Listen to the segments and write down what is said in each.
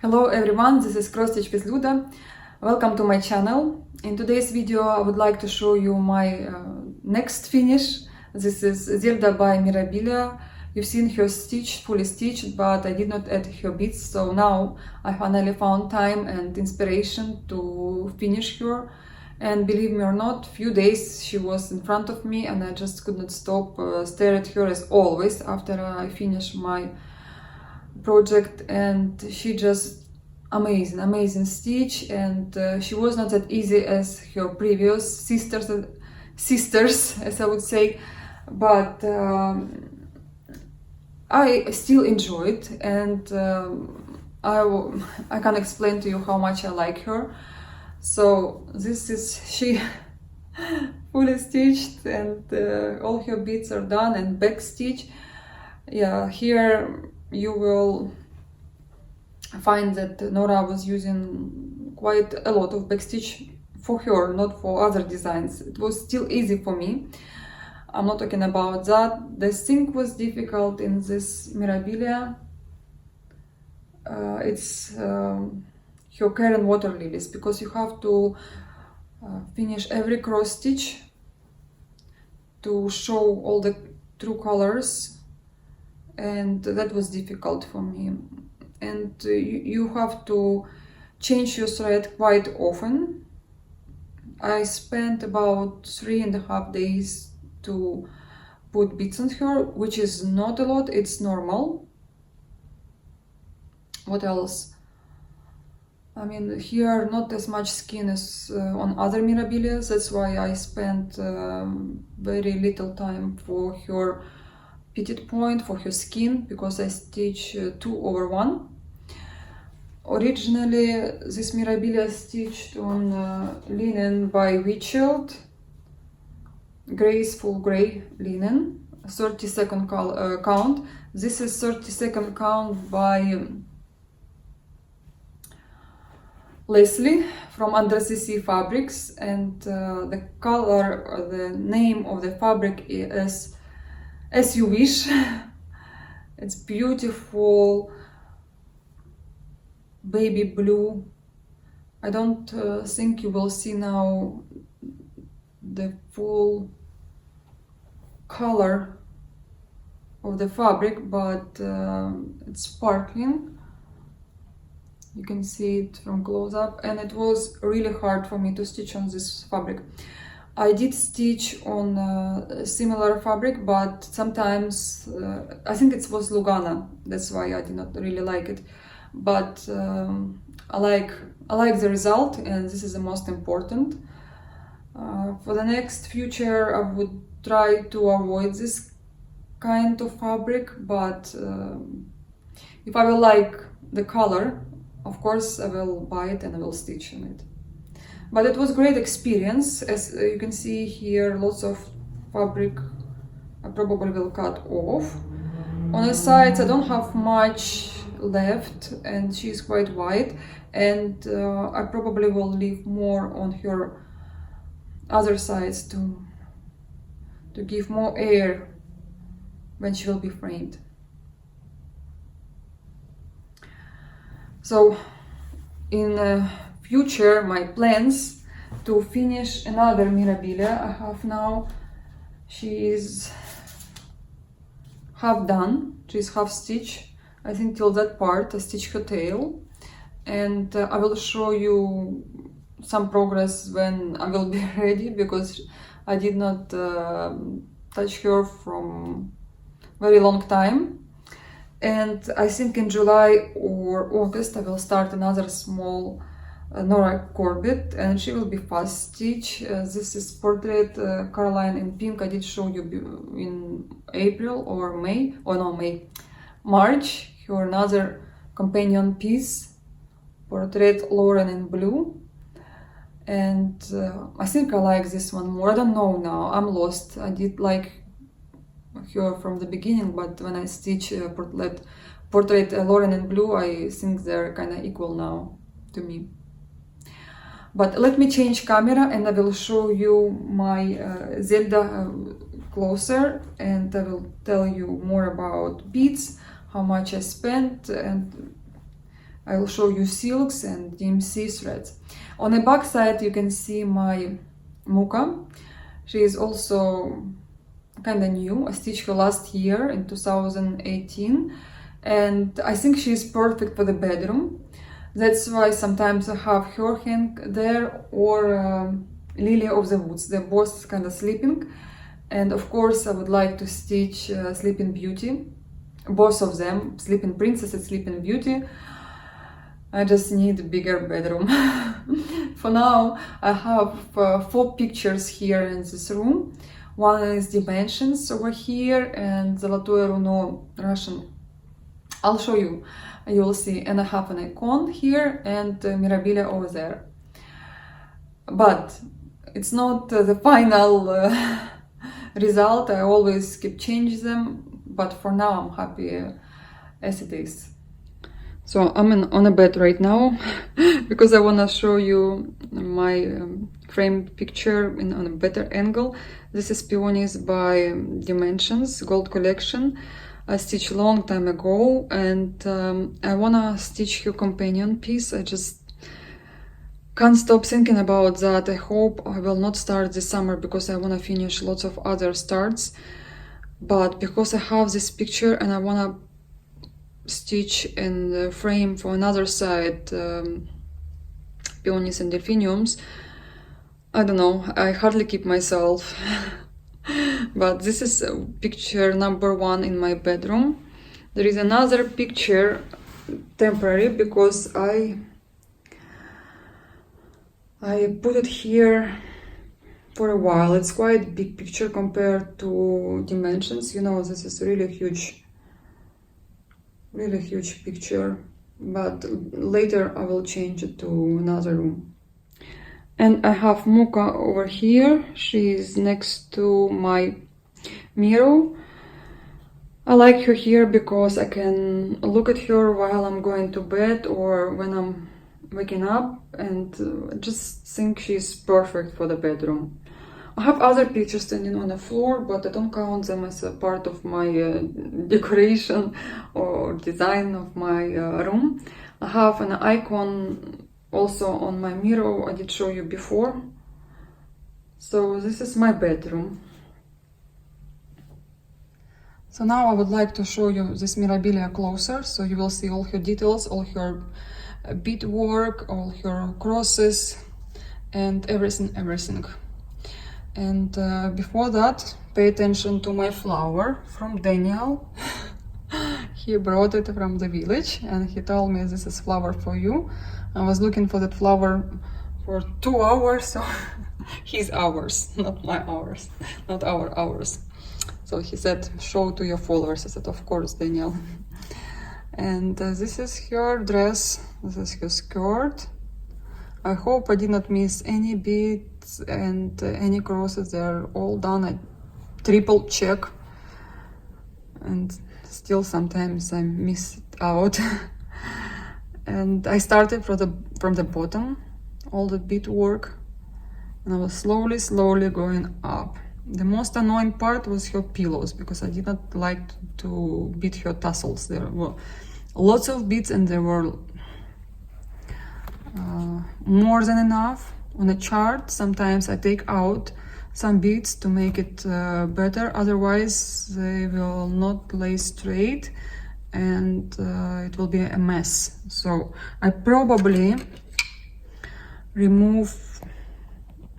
Hello everyone, this is Cross Stitch with Luda. Welcome to my channel. In today's video I would like to show you my next finish. This is Zelda by Mirabilia. You've seen her stitched, fully stitched, but I did not add her beads, so now I finally found time and inspiration to finish her. And believe me or not, few days she was in front of me and I just could not stop stare at her as always after I finish my project. And she just amazing stitch, and she was not that easy as her previous sisters as I would say, but I still enjoyed, and I can explain to you how much I like her. So this is she fully stitched, and all her beads are done, and back stitch. Yeah, here you will find that Nora was using quite a lot of backstitch for her, not for other designs. It was still easy for me. I'm not talking about that. The thing was difficult in this Mirabilia. It's her Karen water lilies, because you have to finish every cross stitch to show all the true colors, and that was difficult for me. And you have to change your thread quite often. I spent about 3.5 days to put beads on her, which is not a lot, it's normal. What else? I mean, here not as much skin as on other Mirabilias, that's why I spent very little time for her pitted point, for her skin, because I stitch 2/1. Originally this Mirabilia stitched on linen by Witchild, graceful gray linen, 32nd count. This is 32nd count by Leslie from Under CC Fabrics, and the color, the name of the fabric is As You Wish. It's beautiful baby blue. I don't think you will see now the full color of the fabric, but it's sparkling. You can see it from close up, and it was really hard for me to stitch on this fabric. I did stitch on similar fabric, but sometimes I think it was Lugana, that's why I did not really like it. But I like the result, and this is the most important. For the next future I would try to avoid this kind of fabric, but if I will like the color, of course I will buy it and I will stitch on it. But it was great experience. As you can see here, lots of fabric I probably will cut off. On the sides I don't have much left, and she's quite wide, and I probably will leave more on her other sides to give more air when she will be framed. So in future, my plans to finish another Mirabilia I have now. She is half done, she's half stitched. I think till that part I stitch her tail, and I will show you some progress when I will be ready, because I did not touch her from very long time. And I think in July or August I will start another small Nora Corbett, and she will be fast stitch. This is portrait Caroline in pink. I did show you in April or May, or no, March, her another companion piece, portrait Lauren in blue. And I think I like this one more. I don't know now, I'm lost. I did like her from the beginning, but when I stitch portrait Lauren in blue, I think they're kind of equal now to me. But let me change camera and I will show you my Zelda closer, and I will tell you more about beads, how much I spent, and I will show you silks and DMC threads. On the back side you can see my Muka. She is also kind of new. I stitched her last year in 2018, and I think she is perfect for the bedroom. That's why sometimes I have her hang there, or Lily of the Woods. They're both kind of sleeping, and of course I would like to stitch Sleeping Beauty, both of them, Sleeping Princess and Sleeping Beauty. I just need a bigger bedroom. For now, I have 4 pictures here in this room. One is Dimensions over here, and Zolotoye Runo Russian. I'll show you, you will see. And I have an icon here and Mirabilia over there. But it's not the final result. I always keep changing them, but for now I'm happy as it is. So I'm on a bed right now because I want to show you my framed picture on a better angle. This is Peonies by Dimensions Gold Collection. I stitched a long time ago, and I want to stitch her companion piece. I just can't stop thinking about that. I hope I will not start this summer because I want to finish lots of other starts. But because I have this picture and I want to stitch in the frame for another side, Peonies and Delphiniums, I don't know, I hardly keep myself. But this is picture number 1 in my bedroom. There is another picture, temporary, because I put it here for a while. It's quite a big picture compared to Dimensions. You know, this is really huge picture, but later I will change it to another room. And I have Muka over here. She is next to my mirror. I like her here because I can look at her while I'm going to bed or when I'm waking up, and I just think she's perfect for the bedroom. I have other pictures standing on the floor, but I don't count them as a part of my decoration or design of my room. I have an icon also on my mirror. I did show you before. So this is my bedroom. So now I would like to show you this Mirabilia closer, so you will see all her details, all her beadwork, all her crosses, and everything. And before that, pay attention to my flower from Daniel. He brought it from the village and he told me, this is flower for you. I was looking for that flower for 2 hours, so his hours, not my hours, not our hours. So he said, show to your followers. I said, of course, Daniel. And this is her dress, this is her skirt. I hope I did not miss any beads and any crosses. They're all done. I triple check, and still sometimes I miss it out. And I started from the bottom, all the beadwork, and I was slowly going up. The most annoying part was her pillows, because I did not like to beat her tassels. There were lots of beads and there were more than enough. On a chart, sometimes I take out some beads to make it better, otherwise they will not lay straight and it will be a mess. So I probably remove,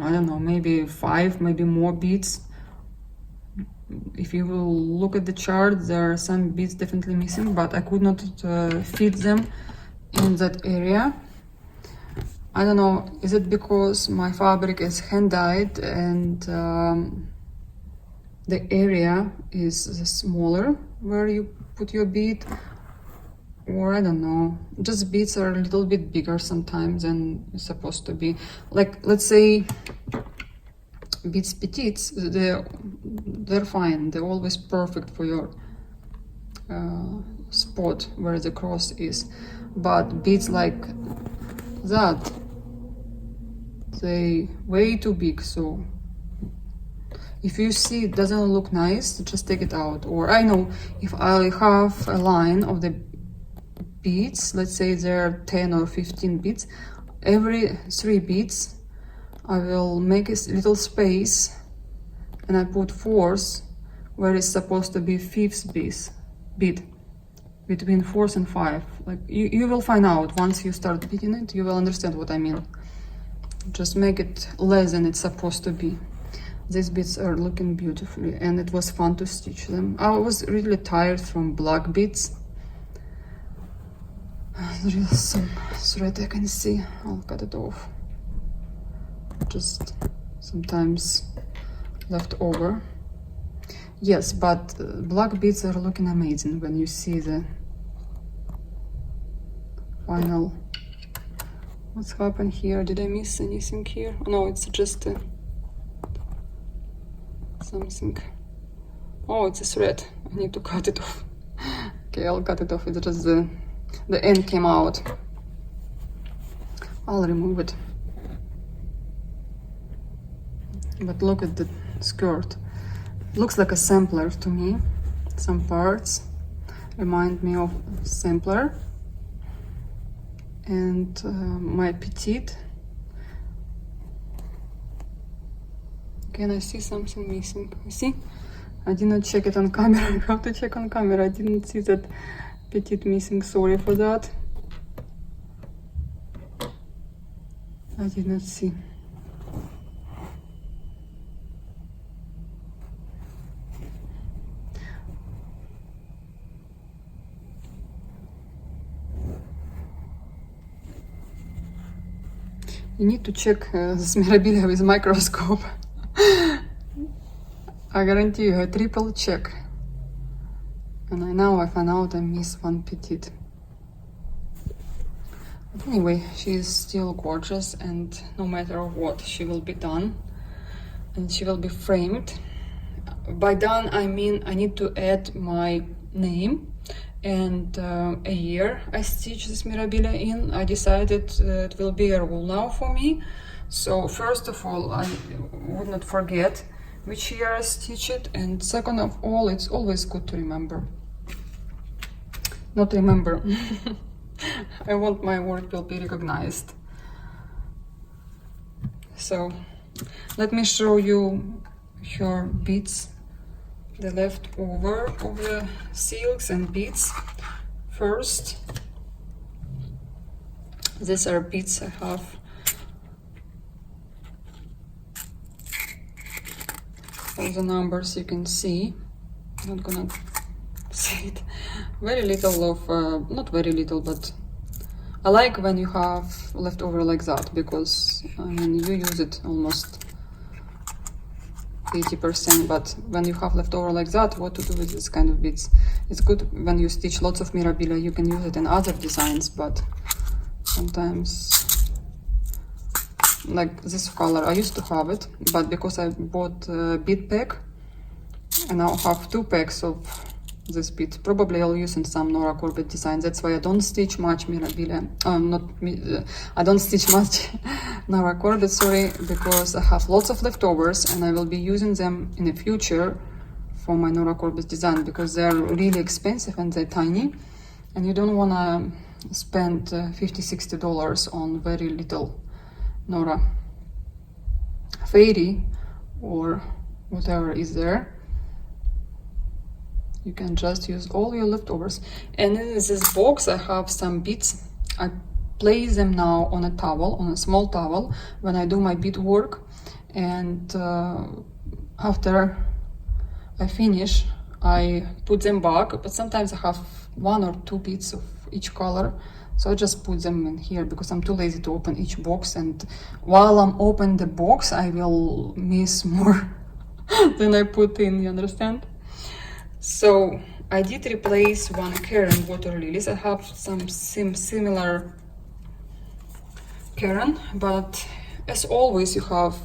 I don't know, maybe 5, maybe more beads. If you will look at the chart, there are some beads definitely missing, but I could not fit them in that area. I don't know, is it because my fabric is hand-dyed and the area is smaller where you put your bead, or I don't know, just beads are a little bit bigger sometimes than it's supposed to be. Like, let's say beads petites, they're fine, they're always perfect for your spot where the cross is, but beads like that, they way too big. So if you see it doesn't look nice, just take it out. Or I know if I have a line of the beads, let's say there are 10 or 15 beads, every 3 beads I will make a little space and I put 4th where it's supposed to be 5th bead, between 4th and 5. Like you will find out once you start beating it, you will understand what I mean. Just make it less than it's supposed to be. These beads are looking beautifully and it was fun to stitch them. I was really tired from black beads. There is some thread I can see. I'll cut it off. Just sometimes left over. Yes, but black beads are looking amazing when you see the final. What's happened here? Did I miss anything here? No, it's just something. Oh, it's a thread. I need to cut it off. Okay, I'll cut it off. It's just the end came out. I'll remove it. But look at the skirt. Looks like a sampler to me. Some parts remind me of sampler. And my petite. Can I see something missing? You see? I did not check it on camera. I have to check on camera. I didn't see that petite missing. Sorry for that. I did not see. You need to check this Mirabilia with microscope. I guarantee you a triple check. And now I found out I missed one petite. But anyway, she is still gorgeous and no matter what, she will be done. And she will be framed. By done, I mean I need to add my name and a year I stitch this Mirabilia in. I decided it will be a rule now for me. So first of all, I would not forget which year I stitch it, and second of all, it's always good to remember. Not remember. I want my work will be recognized. So let me show you her beads, the leftover of the silks and beads. First, these are beads I have. All the numbers you can see. Not gonna see it. Very little of, not very little, but I like when you have leftover like that, because I mean you use it almost 80%, but when you have leftover like that, what to do with this kind of beads? It's good when you stitch lots of Mirabilia, you can use it in other designs, but sometimes, like this color, I used to have it, but because I bought a bead pack, I now have 2 packs of this bead. Probably I'll use in some Nora Corbett designs. That's why I don't stitch much Mirabilia. I don't stitch much Nora Corbett, sorry, because I have lots of leftovers and I will be using them in the future for my Nora Corbett design, because they're really expensive and they're tiny, and you don't want to spend $50–60 on very little Nora Fairy or whatever is there. You can just use all your leftovers. And in this box I have some beads. I place them now on a towel, on a small towel, when I do my bead work, and after I finish I put them back, but sometimes I have 1 or 2 beads of each color, so I just put them in here because I'm too lazy to open each box, and while I'm opening the box I will miss more than I put in, you understand? So I did replace one Karen water lilies. I have some similar Karen, but as always you have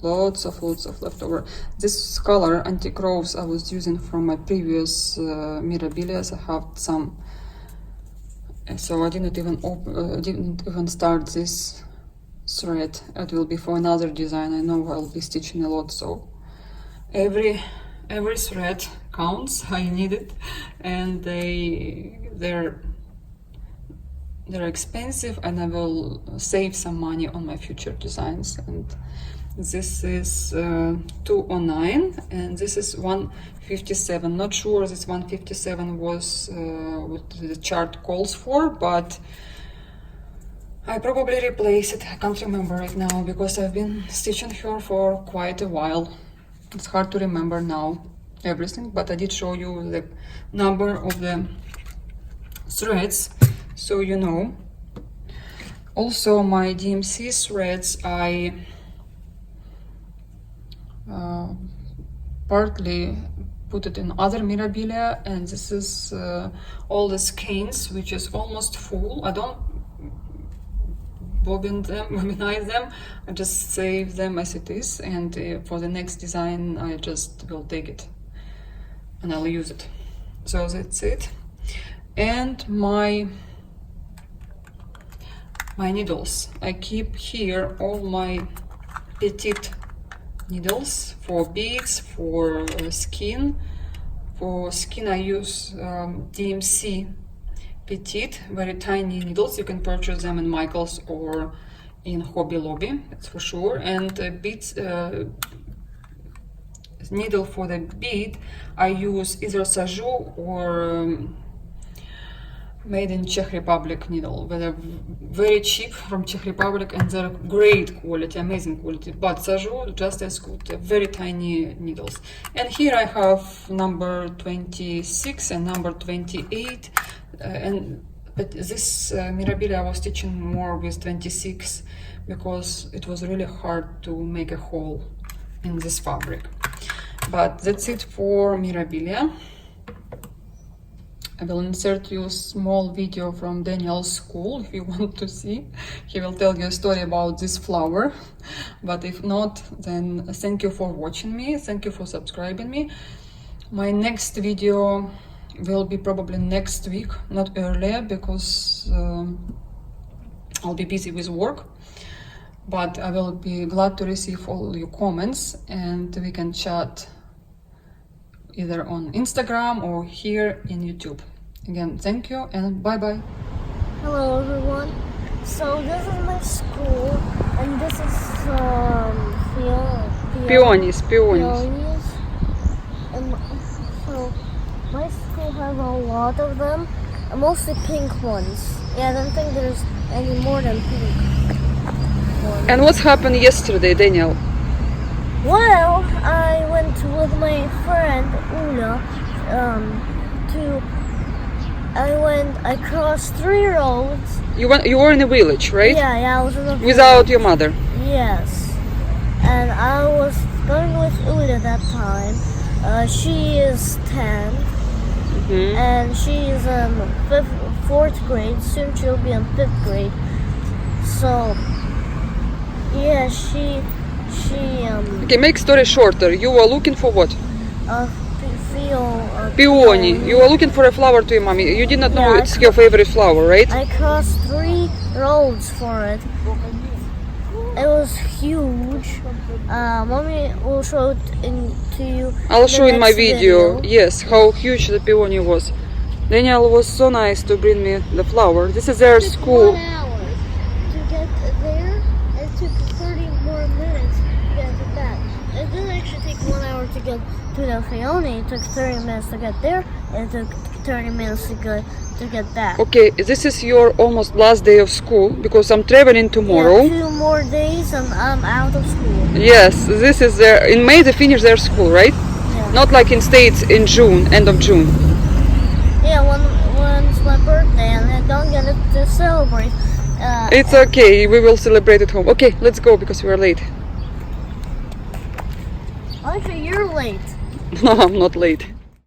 lots of leftover. This color Antique Rose I was using from my previous Mirabilias. I have some, so I didn't even start this thread. It will be for another design. I know I'll be stitching a lot, so every thread counts. I need it, and they're they're expensive, and I will save some money on my future designs. And this is 209, and this is 157. Not sure this 157 was what the chart calls for, but I probably replace it. I can't remember right now because I've been stitching her for quite a while. It's hard to remember now everything, but I did show you the number of the threads, so you know. Also, my DMC threads, I partly put it in other Mirabilia, and this is all the skeins, which is almost full. I don't bobinize them, I just save them as it is, and for the next design I just will take it and I'll use it. So that's it. And my needles, I keep here all my petite needles for beads, for skin. For skin I use DMC petite, very tiny needles. You can purchase them in Michael's or in Hobby Lobby, that's for sure. And beads, needle for the bead, I use either Sajou or made in Czech Republic needle. They're very cheap from Czech Republic, and they're great quality, amazing quality. But Sajou just as good. They're very tiny needles. And here I have number 26 and number 28. But this Mirabilia I was stitching more with 26 because it was really hard to make a hole in this fabric. But that's it for Mirabilia. I will insert you a small video from Daniel's school if you want to see. He will tell you a story about this flower. But if not, then thank you for watching me. Thank you for subscribing me. My next video will be probably next week, not earlier, because I'll be busy with work. But I will be glad to receive all your comments, and we can chat either on Instagram or here in YouTube. Again, thank you and bye bye. Hello everyone. So this is my school, and this is Peonies. peonies. And so my school has a lot of them, mostly pink ones. Yeah, I don't think there's any more than pink ones. And what happened yesterday, Daniel? Well, I went with my friend Una I crossed 3 roads. You were in a village, right? Yeah, I was in a Without your mother? Yes. And I was going with Una that time. She is 10. And she is in 4th grade. Soon she'll be in 5th grade. So, yeah, Okay, make story shorter. You were looking for what? Peony. You were looking for a flower to your mommy. You did not know it's your favorite flower, right? I crossed 3 roads for it. It was huge. Mommy will show it to you. I'll show in my video. Yes, how huge the peony was. Daniel was so nice to bring me the flower. This is their school. 1 hour to get there. It took 30 more minutes to get to that. It didn't actually take 1 hour to get to the peony. It took 30 minutes to get there, and it took 30 minutes to get back. Okay, this is your almost last day of school because I'm traveling tomorrow. Yeah, 2 more days and I'm out of school. Yes, this is in May they finish their school, right? Yeah. Not like in States in June, end of June. Yeah, when's my birthday and I don't get it to celebrate. It's okay, we will celebrate at home. Okay, let's go because we are late. Actually, you're late. No, I'm not late.